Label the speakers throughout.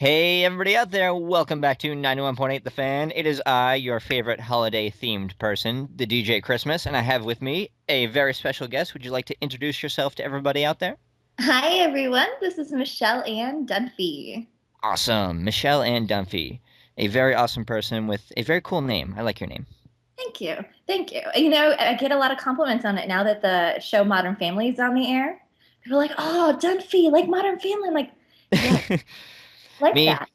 Speaker 1: Hey, everybody out there, welcome back to 91.8 The Fan. It is I, your favorite holiday-themed person, the DJ Christmas, and I have with me a very special guest. Would you like to introduce yourself to everybody out there?
Speaker 2: Hi, everyone. This is Michelle Ann Dunphy.
Speaker 1: Awesome. Michelle Ann Dunphy, a very awesome person with a very cool name. I like your name.
Speaker 2: Thank you. Thank you. I get a lot of compliments on it now that the show Modern Family is on the air. People are like, oh, Dunphy, like Modern Family. I'm like, yeah, like
Speaker 1: Me,
Speaker 2: that.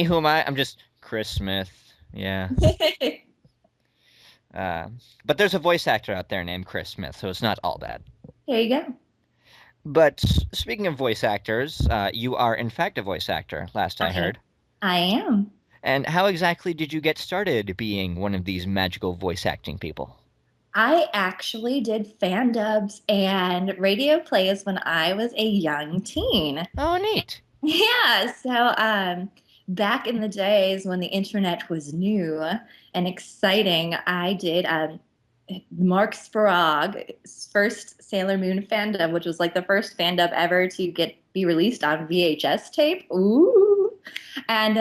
Speaker 1: who am I? I'm just Chris Smith. Yeah.
Speaker 2: There
Speaker 1: Uh, but there's a voice actor out there named Chris Smith, so it's not all bad.
Speaker 2: you go.
Speaker 1: But speaking of voice actors, you are in fact a voice actor, last I
Speaker 2: I
Speaker 1: heard.
Speaker 2: I am.
Speaker 1: And how exactly did you get started being one of these magical voice acting people?
Speaker 2: I actually did fan dubs and radio plays when I was a young teen.
Speaker 1: Oh, neat.
Speaker 2: Yeah, back in the days when the internet was new and exciting, I did Mark Spurag's first Sailor Moon fandom, which was like the first fandom ever to get be released on VHS tape. Ooh, and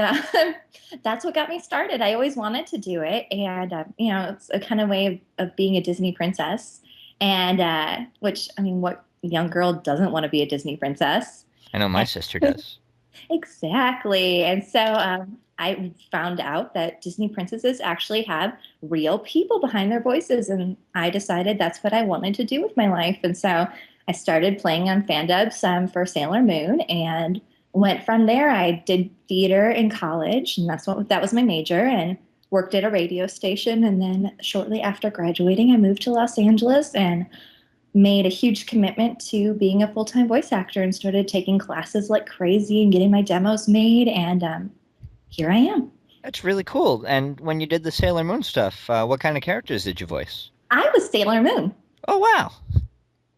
Speaker 2: that's what got me started. I always wanted to do it, and it's a kind of way of being a Disney princess, and which I mean, what young girl doesn't want to be a Disney princess?
Speaker 1: I know my sister does.
Speaker 2: Exactly. And so I found out that Disney princesses actually have real people behind their voices. And I decided that's what I wanted to do with my life. And so I started playing on fan dubs for Sailor Moon and went from there. I did theater in college, and that was my major, and worked at a radio station. And then shortly after graduating, I moved to Los Angeles and made a huge commitment to being a full-time voice actor and started taking classes like crazy and getting my demos made. And here I am.
Speaker 1: That's really cool. And when you did the Sailor Moon stuff, what kind of characters did you voice?
Speaker 2: I was Sailor Moon.
Speaker 1: Oh, wow.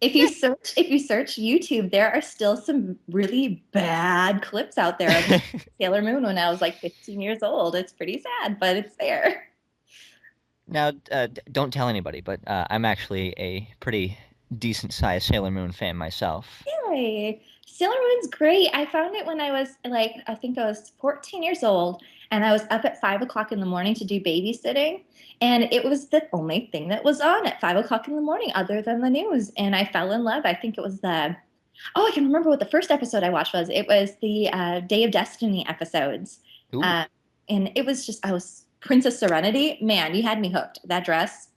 Speaker 2: If you search YouTube, there are still some really bad clips out there of me Sailor Moon when I was like 15 years old. It's pretty sad, but it's there.
Speaker 1: Now, don't tell anybody, but I'm actually a pretty decent sized Sailor Moon fan myself.
Speaker 2: Yay. Sailor Moon's great. I found it when I was like, I think I was 14 years old, and I was up at 5 o'clock in the morning to do babysitting. And it was the only thing that was on at 5 o'clock in the morning other than the news. And I fell in love. I think it was I can remember what the first episode I watched was. It was the Day of Destiny episodes.
Speaker 1: Ooh,
Speaker 2: Uh, and it was just, I was Princess Serenity. Man, you had me hooked. That dress,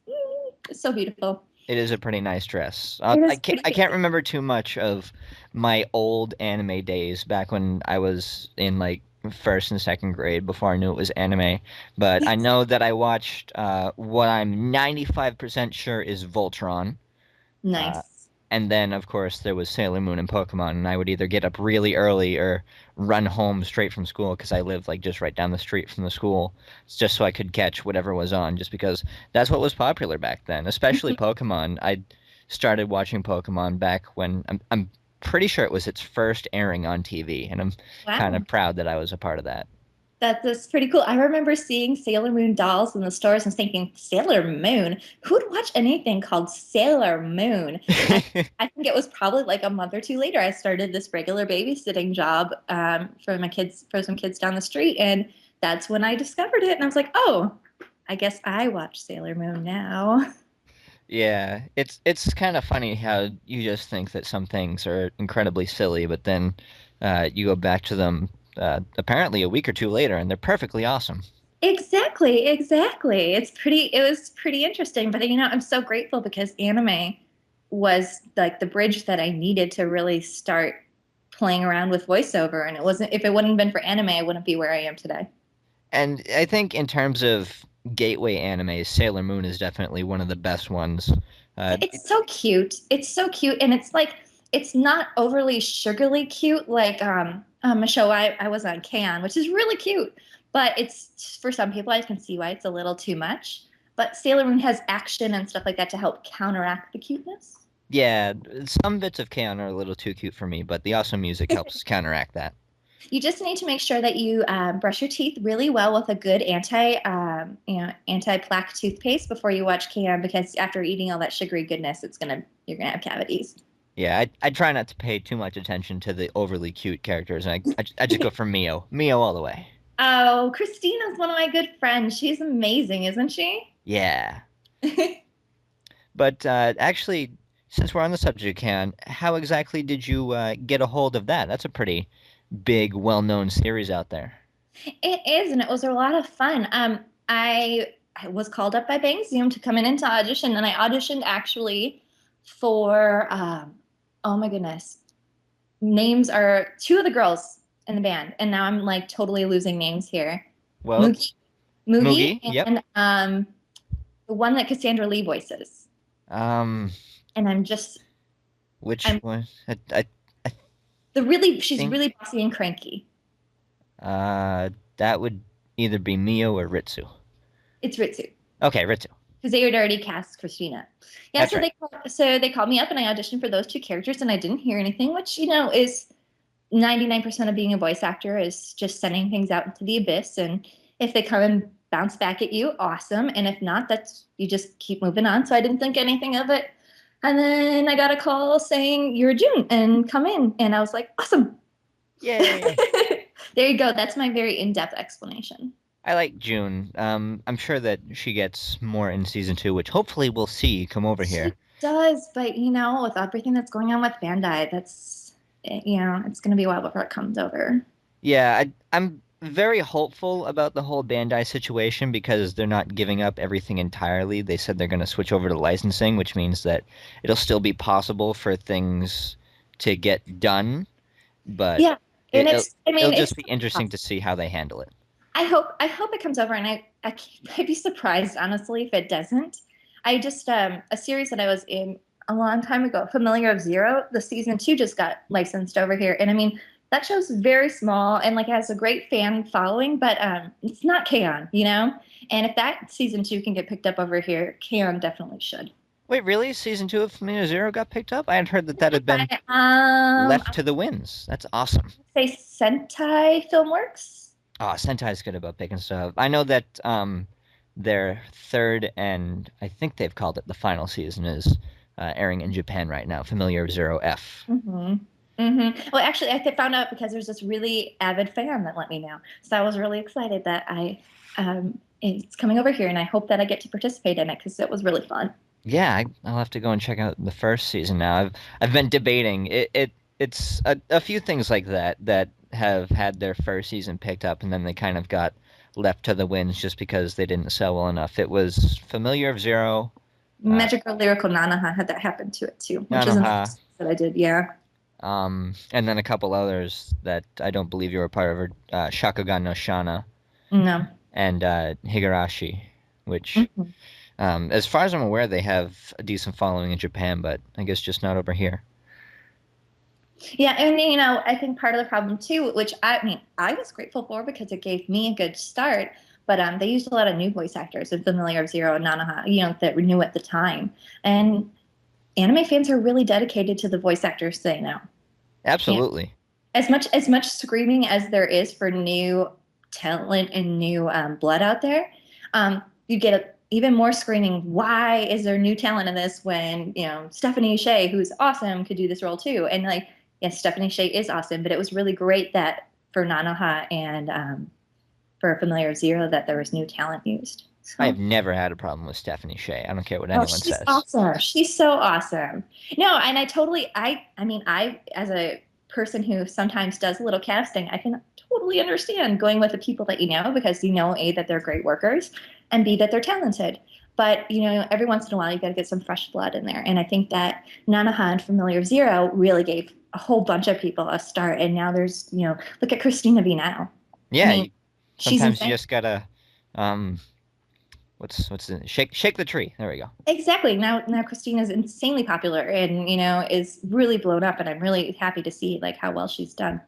Speaker 2: it's so beautiful.
Speaker 1: it is a pretty nice dress.
Speaker 2: It
Speaker 1: I
Speaker 2: was
Speaker 1: can't, I can't
Speaker 2: pretty.
Speaker 1: remember too much of my old anime days back when I was in like first and second grade before I knew it was anime. But I know that I watched what I'm 95% sure is Voltron. Uh,
Speaker 2: Nice.
Speaker 1: and then, of course, there was Sailor Moon and Pokemon, and I would either get up really early or run home straight from school because I lived like just right down the street from the school, just so I could catch whatever was on, just because that's what was popular back then, especially Pokemon. I started watching Pokemon back when I'm pretty sure it was its first airing on TV, and I'm kind of
Speaker 2: Wow.
Speaker 1: proud that I was a part of that.
Speaker 2: That's pretty cool. I remember seeing Sailor Moon dolls in the stores and thinking, Sailor Moon? Who'd watch anything called Sailor Moon? And I think it was probably like a month or two later, I started this regular babysitting job for some kids down the street. And that's when I discovered it. And I was like, oh, I guess I watch Sailor Moon now.
Speaker 1: Yeah, it's kind of funny how you just think that some things are incredibly silly, but then you go back to them apparently a week or two later, and they're perfectly awesome.
Speaker 2: Exactly, exactly. It was pretty interesting, but I'm so grateful because anime was like the bridge that I needed to really start playing around with voiceover. And if it wouldn't have been for anime, I wouldn't be where I am today.
Speaker 1: And I think in terms of gateway animes, Sailor Moon is definitely one of the best ones.
Speaker 2: It's so cute. It's so cute. And it's like, it's not overly sugarly cute like a show I was on Can, which is really cute. But it's for some people, I can see why it's a little too much. But Sailor Moon has action and stuff like that to help counteract the cuteness.
Speaker 1: Yeah, some bits of Kana are a little too cute for me, but the awesome music helps counteract that.
Speaker 2: You just need to make sure that you brush your teeth really well with a good anti-plaque toothpaste before you watch Cam, because after eating all that sugary goodness, you're gonna have cavities.
Speaker 1: Yeah, I try not to pay too much attention to the overly cute characters, and I just go for Mio. Mio all the way.
Speaker 2: Oh, Christina's one of my good friends. She's amazing, isn't she?
Speaker 1: Yeah. But actually, since we're on the subject, Can, how exactly did you get a hold of that? That's a pretty big, well-known series out there.
Speaker 2: It is, and it was a lot of fun. I was called up by Bang Zoom to come in into audition, and I auditioned actually for oh my goodness, names are two of the girls in the band, and now I'm like totally losing names here.
Speaker 1: Well,
Speaker 2: Moogie, Moogie,
Speaker 1: Mugi, yep.
Speaker 2: and the one that Cassandra Lee voices.
Speaker 1: Um,
Speaker 2: And I'm just
Speaker 1: which
Speaker 2: I'm
Speaker 1: one? I
Speaker 2: she's
Speaker 1: think
Speaker 2: really bossy and cranky.
Speaker 1: that would either be Mio or Ritsu.
Speaker 2: It's Ritsu.
Speaker 1: Okay, Ritsu.
Speaker 2: Because they had already cast Christina. Yeah,
Speaker 1: That's right.
Speaker 2: so they called me up and I auditioned for those two characters and I didn't hear anything, which is 99% of being a voice actor is just sending things out into the abyss. And if they come and bounce back at you, awesome. And if not, that's you just keep moving on. So I didn't think anything of it. And then I got a call saying you're June and come in, and I was like, awesome.
Speaker 1: Yay.
Speaker 2: There you go. That's my very in-depth explanation.
Speaker 1: I like June. I'm sure that she gets more in season 2, which hopefully we'll see come over
Speaker 2: She
Speaker 1: here.
Speaker 2: does, but with everything that's going on with Bandai, it's going to be a while before it comes over.
Speaker 1: Yeah, I'm very hopeful about the whole Bandai situation because they're not giving up everything entirely. They said they're going to switch over to licensing, which means that it'll still be possible for things to get done, but
Speaker 2: Yeah, and
Speaker 1: it, it'll,
Speaker 2: I
Speaker 1: it'll
Speaker 2: mean,
Speaker 1: just
Speaker 2: it's
Speaker 1: be interesting to see how they handle it.
Speaker 2: I hope it comes over, and I'd be surprised honestly if it doesn't. I just a series that I was in a long time ago, Familiar of Zero, the season two just got licensed over here, and I mean that show's very small and like has a great fan following, but it's not K-On!. And if that season two can get picked up over here, K-On! Definitely should.
Speaker 1: Wait, really? Season 2 of Familiar Zero got picked up? I had heard that that had been
Speaker 2: By
Speaker 1: left to the winds. That's awesome.
Speaker 2: say Sentai Filmworks.
Speaker 1: Oh, Sentai's good about picking stuff. I know that their third and I think they've called it the final season is airing in Japan right now. Familiar Zero F.
Speaker 2: Mm-hmm. Mm-hmm. Well, actually, found out because there's this really avid fan that let me know. So I was really excited that it's coming over here, and I hope that I get to participate in it because it was really fun.
Speaker 1: Yeah, I'll have to go and check out the first season now. I've been debating it's a few things like that have had their first season picked up and then they kind of got left to the winds just because they didn't sell well enough. It was Familiar of Zero, uh,
Speaker 2: Magical Lyrical Nanaha had that happen to it too, which is another
Speaker 1: Nanoha,
Speaker 2: series that I did. Yeah.
Speaker 1: and then a couple others that I don't believe you were part of, Shakugan no Shana
Speaker 2: No.
Speaker 1: and Higurashi, which,
Speaker 2: Mhm.
Speaker 1: as far as I'm aware, they have a decent following in Japan, but I guess just not over here.
Speaker 2: Yeah, and I think part of the problem too, which I mean, I was grateful for because it gave me a good start. But they used a lot of new voice actors in Familiar of Zero and Nanoha, that were new at the time. And anime fans are really dedicated to the voice actors they know. Yeah.
Speaker 1: Absolutely.
Speaker 2: As much screaming as there is for new talent and new blood out there, you get even more screaming. Why is there new talent in this when Stephanie Shea, who's awesome, could do this role too? And like, yes, Stephanie Shea is awesome, but it was really great that for Nanoha and for Familiar Zero that there was new talent used.
Speaker 1: I
Speaker 2: So
Speaker 1: have never had a problem with Stephanie Shea. I don't care what
Speaker 2: oh,
Speaker 1: anyone
Speaker 2: she's
Speaker 1: says.
Speaker 2: awesome. She's so awesome. No, and I mean, I, as a person who sometimes does a little casting, I can totally understand going with the people that you know because A, that they're great workers, and B, that they're talented. But, every once in a while, you got to get some fresh blood in there. And I think that Nanaha and Familiar Zero really gave a whole bunch of people a start. And now look at Christina B now. I
Speaker 1: Yeah,
Speaker 2: mean, she's
Speaker 1: sometimes you
Speaker 2: insane.
Speaker 1: just gotta, um, what's the shake the tree. There we go.
Speaker 2: Exactly. Now Christina's insanely popular and is really blown up and I'm really happy to see like how well she's done.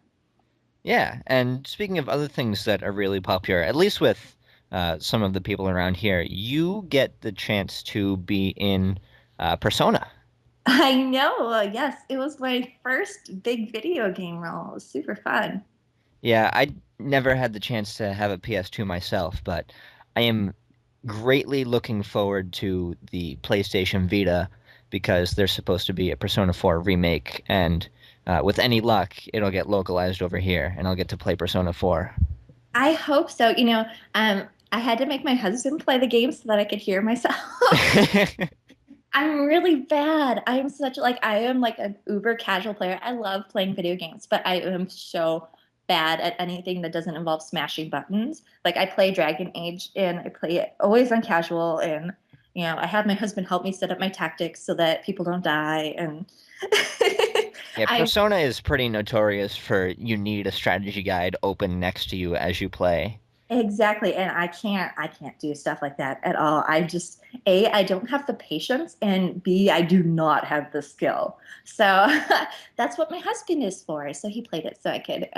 Speaker 1: Yeah, and speaking of other things that are really popular, at least with some of the people around here, you get the chance to be in Persona.
Speaker 2: I know. Yes, it was my first big video game role. It was super fun.
Speaker 1: Yeah, I never had the chance to have a PS2 myself, but I am greatly looking forward to the PlayStation Vita because there's supposed to be a Persona 4 remake, and with any luck, it'll get localized over here, and I'll get to play Persona 4.
Speaker 2: I hope so. I had to make my husband play the game so that I could hear myself. I'm really bad. I am like an uber casual player. I love playing video games, but I am so bad at anything that doesn't involve smashing buttons. Like I play Dragon Age and I play it always on casual, and I have my husband help me set up my tactics so that people don't die, and
Speaker 1: Yeah,
Speaker 2: I
Speaker 1: Persona is pretty notorious for you need a strategy guide open next to you as you play.
Speaker 2: exactly, and I can't do stuff like that at all. I don't have the patience, and B, I do not have the skill. So that's what my husband is for. So he played it so I could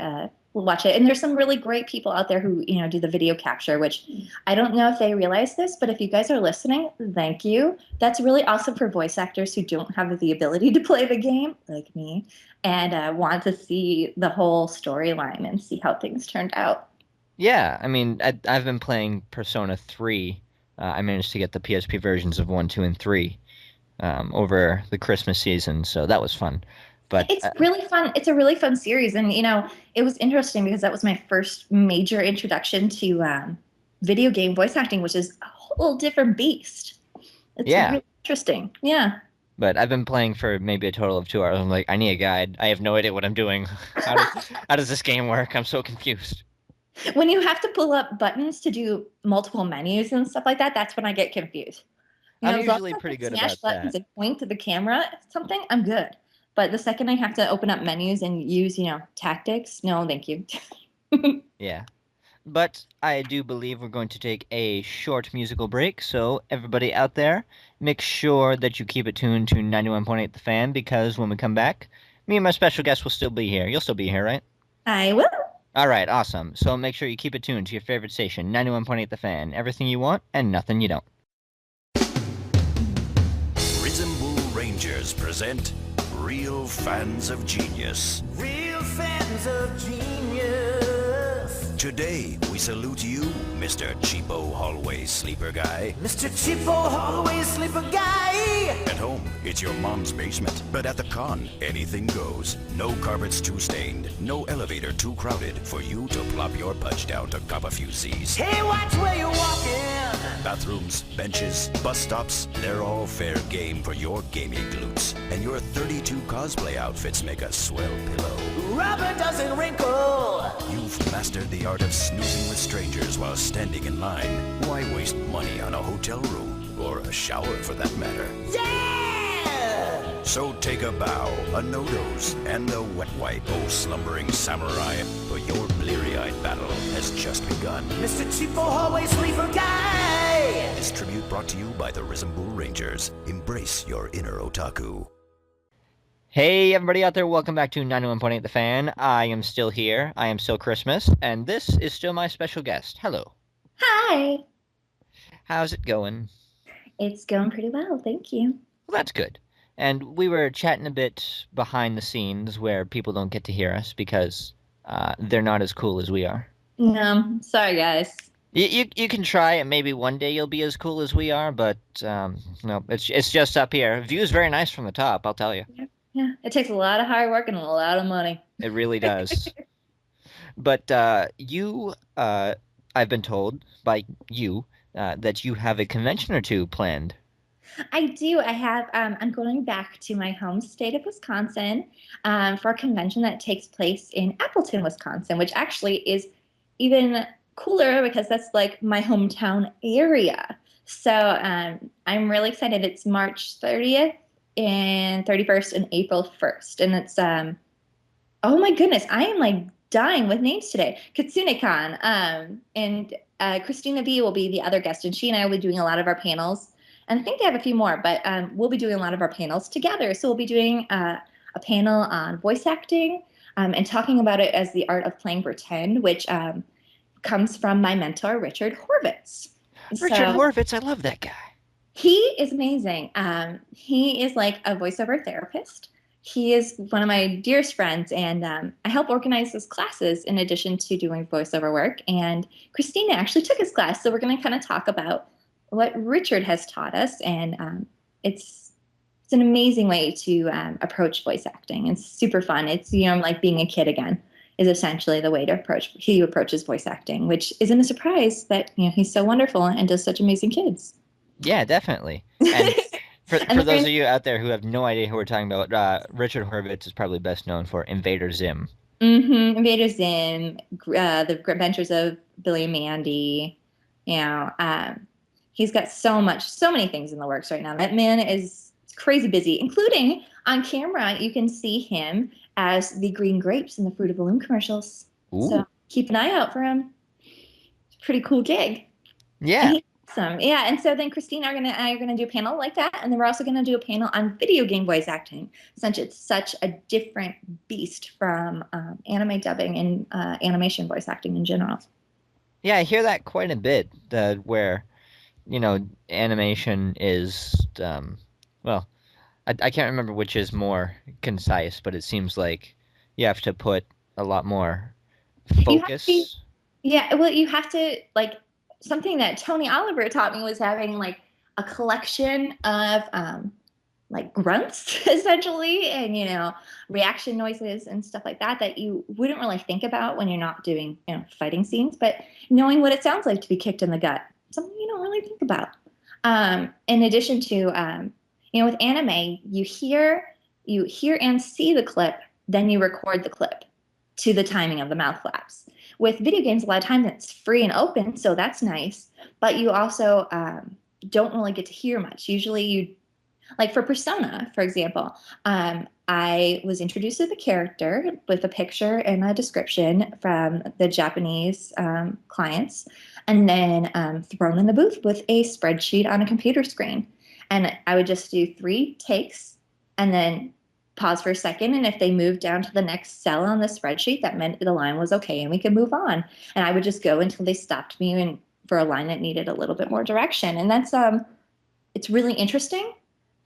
Speaker 2: watch it. And there's some really great people out there who, do the video capture, which I don't know if they realize this, but if you guys are listening, thank you. That's really awesome for voice actors who don't have the ability to play the game, like me, and want to see the whole storyline and see how things turned out.
Speaker 1: Yeah, I mean, I've been playing Persona 3. I managed to get the PSP versions of 1, 2, and 3 over the Christmas season, so that was fun. But
Speaker 2: It's really fun. It's a really fun series, and it was interesting because that was my first major introduction to video game voice acting, which is a whole different beast. It's
Speaker 1: yeah,
Speaker 2: really interesting. Yeah.
Speaker 1: but I've been playing for maybe a total of 2 hours. I'm like, I need a guide. I have no idea what I'm doing. How does this game work? I'm so confused.
Speaker 2: When you have to pull up buttons to do multiple menus and stuff like that, that's when I get confused.
Speaker 1: I'm
Speaker 2: As long as
Speaker 1: usually
Speaker 2: I
Speaker 1: pretty
Speaker 2: can
Speaker 1: good
Speaker 2: smash
Speaker 1: about
Speaker 2: buttons
Speaker 1: that.
Speaker 2: and point to the camera, something, I'm good. But the second I have to open up menus and use, tactics, no, thank you.
Speaker 1: Yeah. But I do believe we're going to take a short musical break, so everybody out there, make sure that you keep it tuned to 91.8 The Fan, because when we come back, me and my special guest will still be here. You'll still be here, right?
Speaker 2: I will.
Speaker 1: All right, awesome. So make sure you keep it tuned to your favorite station, 91.8 The Fan. Everything you want and nothing you don't.
Speaker 3: Rhythm Bull Rangers present Real Fans of Genius.
Speaker 4: Real fans of genius.
Speaker 3: Today, we salute you, Mr. Cheapo Hallway Sleeper Guy.
Speaker 4: Mr. Cheapo Hallway Sleeper Guy.
Speaker 3: At home, it's your mom's basement. But at the con, anything goes. No carpets too stained, no elevator too crowded for you to plop your pudge down to cop a few C's.
Speaker 4: Hey, watch where you're walking.
Speaker 3: Bathrooms, benches, bus stops, they're all fair game for your gamey glutes. And your 32 cosplay outfits make a swell pillow.
Speaker 4: Rubber doesn't wrinkle.
Speaker 3: You've mastered the art of snoozing with strangers while standing in line. Why waste money on a hotel room? Or a shower, for that matter.
Speaker 4: Yeah!
Speaker 3: So take a bow, a no-dose, and a wet wipe, oh slumbering samurai, for your bleary-eyed battle has just begun.
Speaker 4: Mr. Cheapo Hallway Sleeper Guy.
Speaker 3: This tribute brought to you by the Rhythm Bull Rangers. Embrace your inner otaku.
Speaker 1: Hey, everybody out there, welcome back to 91.8 The Fan. I am still here. I am still Christmas, and this is still my special guest. Hello.
Speaker 2: Hi.
Speaker 1: How's it going?
Speaker 2: It's going pretty well, thank you.
Speaker 1: Well, that's good. And we were chatting a bit behind the scenes where people don't get to hear us because they're not as cool as we are.
Speaker 2: No, sorry guys.
Speaker 1: You can try, and maybe one day you'll be as cool as we are, but no, it's just up here. View's very nice from the top, I'll tell you.
Speaker 2: Yeah, it takes a lot of hard work and a lot of money.
Speaker 1: It really does. But I've been told by you that you have a convention or two planned.
Speaker 2: I do. I have. I'm going back to my home state of Wisconsin for a convention that takes place in Appleton, Wisconsin, which actually is even cooler because that's like my hometown area. So I'm really excited. It's March 30th and 31st and April 1st, and it's oh my goodness, I am like dying with names today. Katsune-kan, and Christina V will be the other guest, and she and I will be doing a lot of our panels. And I think they have a few more, but we'll be doing a lot of our panels together. So we'll be doing a panel on voice acting and talking about it as the art of playing pretend, which comes from my mentor, Richard Horvitz.
Speaker 1: Richard Horvitz, I love that guy.
Speaker 2: He is amazing. He is like a voiceover therapist. He is one of my dearest friends, and I help organize his classes in addition to doing voiceover work. And Christina actually took his class, so we're going to kind of talk about what Richard has taught us, and it's it's an amazing way to approach voice acting. It's super fun. It's, like being a kid again is essentially the way to he approaches voice acting, which isn't a surprise that, he's so wonderful and does such amazing kids.
Speaker 1: Yeah, definitely. And for
Speaker 2: And
Speaker 1: those of you out there who have no idea who we're talking about, Richard Horvitz is probably best known for Invader Zim.
Speaker 2: Invader Zim, The Adventures of Billy and Mandy. He's got so many things in the works right now. That man is crazy busy, including on camera. You can see him as the green grapes in the Fruit of the Loom commercials.
Speaker 1: Ooh.
Speaker 2: So keep an eye out for him. It's a pretty cool gig.
Speaker 1: Yeah.
Speaker 2: Awesome. Yeah. And so then Christine are gonna do a panel like that, and then we're also gonna do a panel on video game voice acting, since it's such a different beast from anime dubbing and animation voice acting in general.
Speaker 1: Yeah, I hear that quite a bit. Where, animation is well, I can't remember which is more concise, but it seems like you have to put a lot more focus.
Speaker 2: Yeah, well, you have to, like, something that Tony Oliver taught me was having like a collection of like grunts essentially, and reaction noises and stuff like that you wouldn't really think about when you're not doing fighting scenes, but knowing what it sounds like to be kicked in the gut, something you don't really think about. In addition to with anime, you hear and see the clip, then you record the clip to the timing of the mouth flaps. With video games, a lot of times it's free and open, so that's nice. But you also don't really get to hear much. Usually, like for Persona, for example, I was introduced to the character with a picture and a description from the Japanese clients, and then thrown in the booth with a spreadsheet on a computer screen. And I would just do 3 takes and then pause for a second, and if they moved down to the next cell on the spreadsheet, that meant the line was okay and we could move on. And I would just go until they stopped me and for a line that needed a little bit more direction. And that's it's really interesting,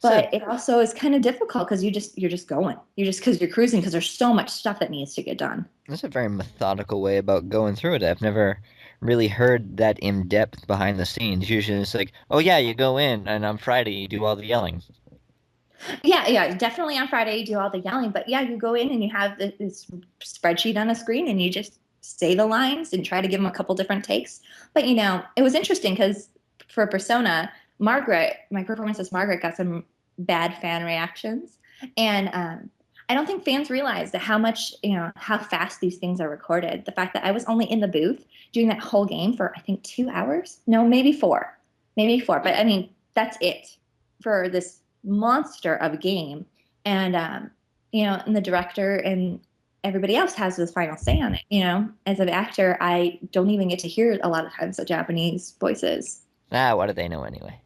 Speaker 2: but it also is kind of difficult because you're just going. Because you're cruising, because there's so much stuff that needs to get done.
Speaker 1: That's a very methodical way about going through it. I've never really heard that in depth behind the scenes. Usually it's like, oh yeah, you go in and on Friday you do all the yelling.
Speaker 2: Yeah, definitely on Friday you do all the yelling, but yeah, you go in and you have this spreadsheet on a screen and you just say the lines and try to give them a couple different takes. But it was interesting because for Persona, my performance as Margaret got some bad fan reactions, and I don't think fans realized how much, how fast these things are recorded. The fact that I was only in the booth doing that whole game for I think 2 hours, no, maybe 4, but I mean that's it for this monster of a game. And and the director and everybody else has the final say on it. As an actor, I don't even get to hear a lot of times the Japanese voices.
Speaker 1: What do they know anyway?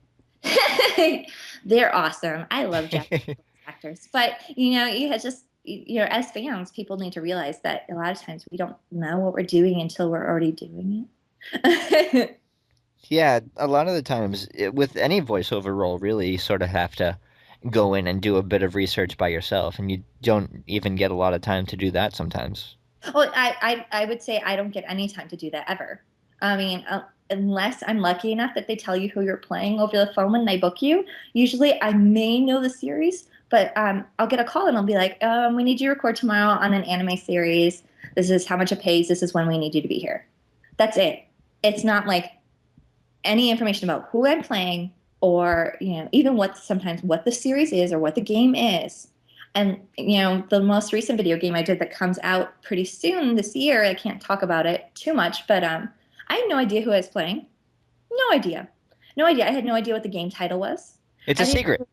Speaker 2: They're awesome. I love Japanese actors, but as fans, people need to realize that a lot of times we don't know what we're doing until we're already doing it.
Speaker 1: Yeah, a lot of the times with any voiceover role, really, you sort of have to go in and do a bit of research by yourself, and you don't even get a lot of time to do that sometimes.
Speaker 2: Well, I would say I don't get any time to do that ever. I mean, unless I'm lucky enough that they tell you who you're playing over the phone when they book you. Usually I may know the series, but I'll get a call and I'll be like, we need you to record tomorrow on an anime series. This is how much it pays. This is when we need you to be here. That's it. It's not like any information about who I'm playing or, even sometimes what the series is or what the game is. And, the most recent video game I did that comes out pretty soon this year, I can't talk about it too much, but I had no idea who I was playing. No idea. I had no idea what the game title was.
Speaker 1: It's a secret.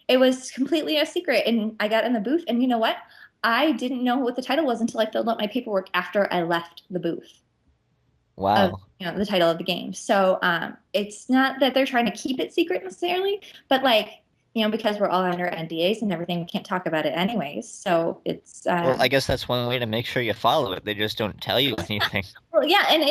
Speaker 2: It was completely a secret. And I got in the booth, and you know what? I didn't know what the title was until I filled out my paperwork after I left the booth.
Speaker 1: Wow.
Speaker 2: Of, the title of the game. So it's not that they're trying to keep it secret necessarily, but because we're all under NDAs and everything, we can't talk about it anyways. So it's
Speaker 1: well, I guess that's one way to make sure you follow it. They just don't tell you anything.
Speaker 2: Well, yeah, and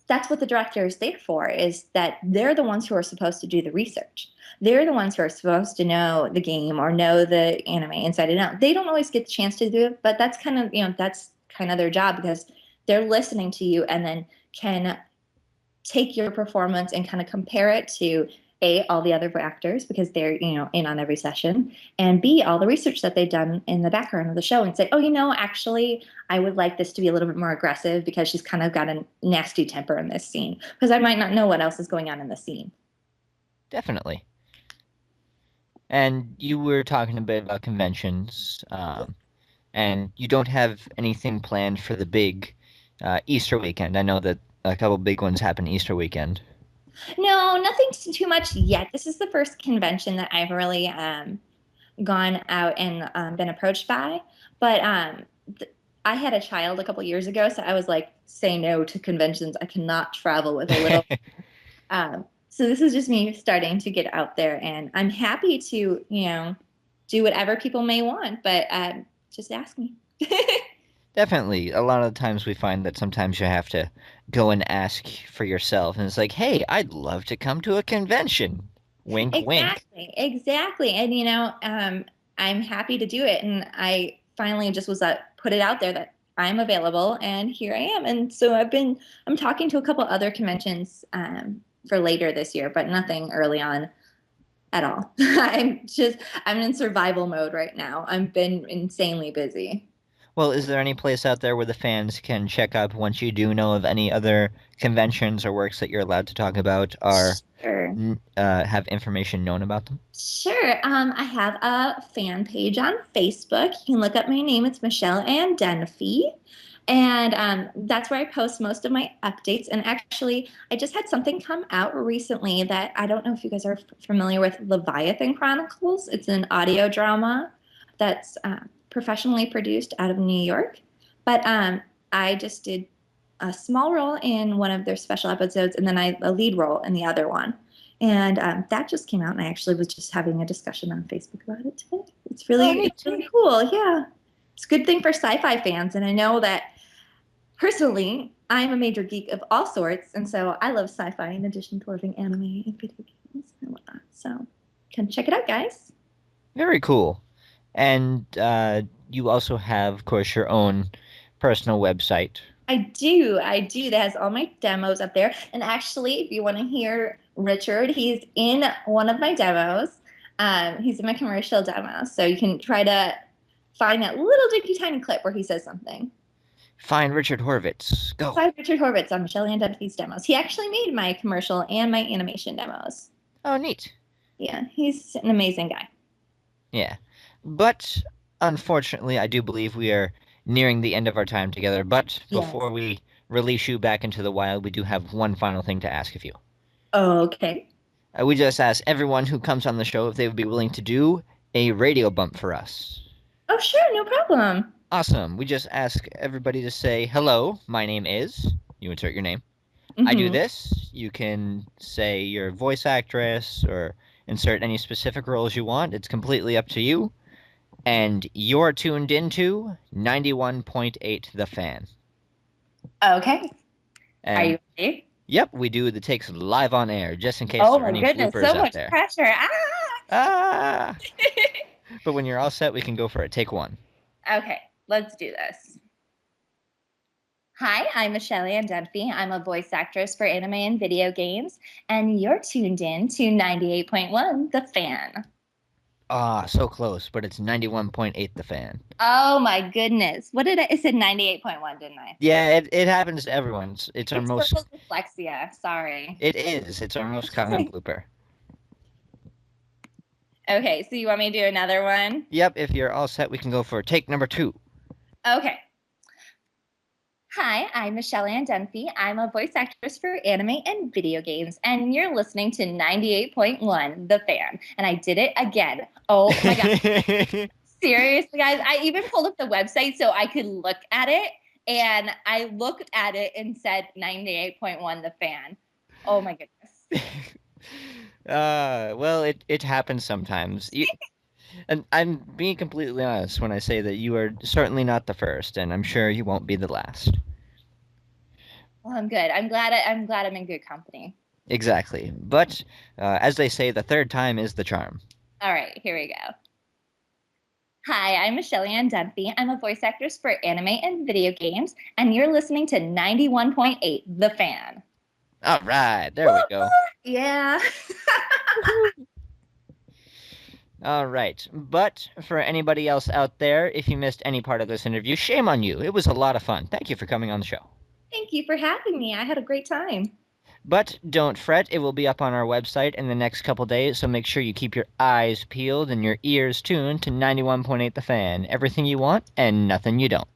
Speaker 2: that's what the director is there for, is that they're the ones who are supposed to do the research. They're the ones who are supposed to know the game or know the anime inside and out. They don't always get the chance to do it, but that's kind of their job, because they're listening to you and then can take your performance and kind of compare it to A, all the other actors because they're, in on every session, and B, all the research that they've done in the background of the show and say, oh, actually, I would like this to be a little bit more aggressive because she's kind of got a nasty temper in this scene because I might not know what else is going on in the scene.
Speaker 1: Definitely. And you were talking a bit about conventions, and you don't have anything planned for the big Easter weekend. I know that a couple big ones happen Easter weekend.
Speaker 2: No, nothing too much yet. This is the first convention that I've really gone out and been approached by. But I had a child a couple years ago, so I was like, say no to conventions. I cannot travel with a little. So this is just me starting to get out there, and I'm happy to, do whatever people may want, but just ask me.
Speaker 1: Definitely. A lot of the times we find that sometimes you have to go and ask for yourself, and it's like, hey, I'd love to come to a convention. Wink, wink.
Speaker 2: Exactly. And I'm happy to do it. And I finally just put it out there that I'm available, and here I am. And so I'm talking to a couple other conventions for later this year, but nothing early on at all. I'm in survival mode right now. I've been insanely busy.
Speaker 1: Well, is there any place out there where the fans can check up once you do know of any other conventions or works that you're allowed to talk about, or
Speaker 2: Sure.
Speaker 1: have information known about them?
Speaker 2: Sure. I have a fan page on Facebook. You can look up my name. It's Michelle Ann Dunphy. And that's where I post most of my updates. And actually, I just had something come out recently that I don't know if you guys are familiar with Leviathan Chronicles. It's an audio drama that's professionally produced out of New York. But I just did a small role in one of their special episodes, and then a lead role in the other one. And that just came out, and I actually was just having a discussion on Facebook about it today. It's really cool. Yeah. It's a good thing for sci-fi fans. And I know that personally, I'm a major geek of all sorts. And so I love sci-fi in addition to loving anime and video games and whatnot. So come check it out, guys.
Speaker 1: Very cool. And you also have, of course, your own personal website.
Speaker 2: I do. That has all my demos up there. And actually, if you want to hear Richard, he's in one of my demos. He's in my commercial demo. So you can try to find that little dinky tiny clip where he says something.
Speaker 1: Find Richard Horvitz. Go.
Speaker 2: Find Richard Horvitz on Michelle Ann Dunphy's demos. He actually made my commercial and my animation demos.
Speaker 1: Oh, neat.
Speaker 2: Yeah, he's an amazing guy.
Speaker 1: Yeah. But unfortunately, I do believe we are nearing the end of our time together. But before we release you back into the wild, we do have one final thing to ask of you.
Speaker 2: Okay.
Speaker 1: We just ask everyone who comes on the show if they would be willing to do a radio bump for us.
Speaker 2: Oh, sure. No problem.
Speaker 1: Awesome. We just ask everybody to say, hello, my name is, you insert your name.
Speaker 2: Mm-hmm.
Speaker 1: I do this. You can say your voice actress or insert any specific roles you want. It's completely up to you. And you're tuned into 91.8 The Fan.
Speaker 2: Okay.
Speaker 1: And,
Speaker 2: are you ready?
Speaker 1: Yep, we do the takes live on air, just in case there are any bloopers
Speaker 2: so
Speaker 1: out there.
Speaker 2: Pressure.
Speaker 1: Ah! But when you're all set, we can go for it. Take one.
Speaker 2: Okay, let's do this. Hi, I'm Michelle Ann Dunphy. I'm a voice actress for anime and video games, and you're tuned in to 98.1 The Fan.
Speaker 1: Ah, so close, but it's 91.8 The Fan.
Speaker 2: Oh my goodness. What did I said 98.1, didn't I?
Speaker 1: Yeah, it happens to everyone. It's our most
Speaker 2: dyslexia, sorry.
Speaker 1: It is. It's our most common blooper.
Speaker 2: Okay, so you want me to do another one?
Speaker 1: Yep, if you're all set, we can go for take number 2.
Speaker 2: Okay. Hi, I'm Michelle Ann Dunphy. I'm a voice actress for anime and video games, and you're listening to 98.1 The Fan. And I did it again. Oh my God. Seriously, guys, I even pulled up the website so I could look at it, and I looked at it and said 98.1 The Fan. Oh my goodness.
Speaker 1: Well, it happens sometimes. And I'm being completely honest when I say that you are certainly not the first, and I'm sure you won't be the last.
Speaker 2: Well, I'm good. I'm glad I'm in good company.
Speaker 1: Exactly. But as they say, the third time is the charm. All
Speaker 2: right, here we go. Hi, I'm Michelle Ann Dunphy. I'm a voice actress for anime and video games, and you're listening to 91.8 The Fan.
Speaker 1: All right, there we go.
Speaker 2: Yeah.
Speaker 1: All right. But for anybody else out there, if you missed any part of this interview, shame on you. It was a lot of fun. Thank you for coming on the show.
Speaker 2: Thank you for having me. I had a great time.
Speaker 1: But don't fret, it will be up on our website in the next couple days, so make sure you keep your eyes peeled and your ears tuned to 91.8 The Fan. Everything you want and nothing you don't.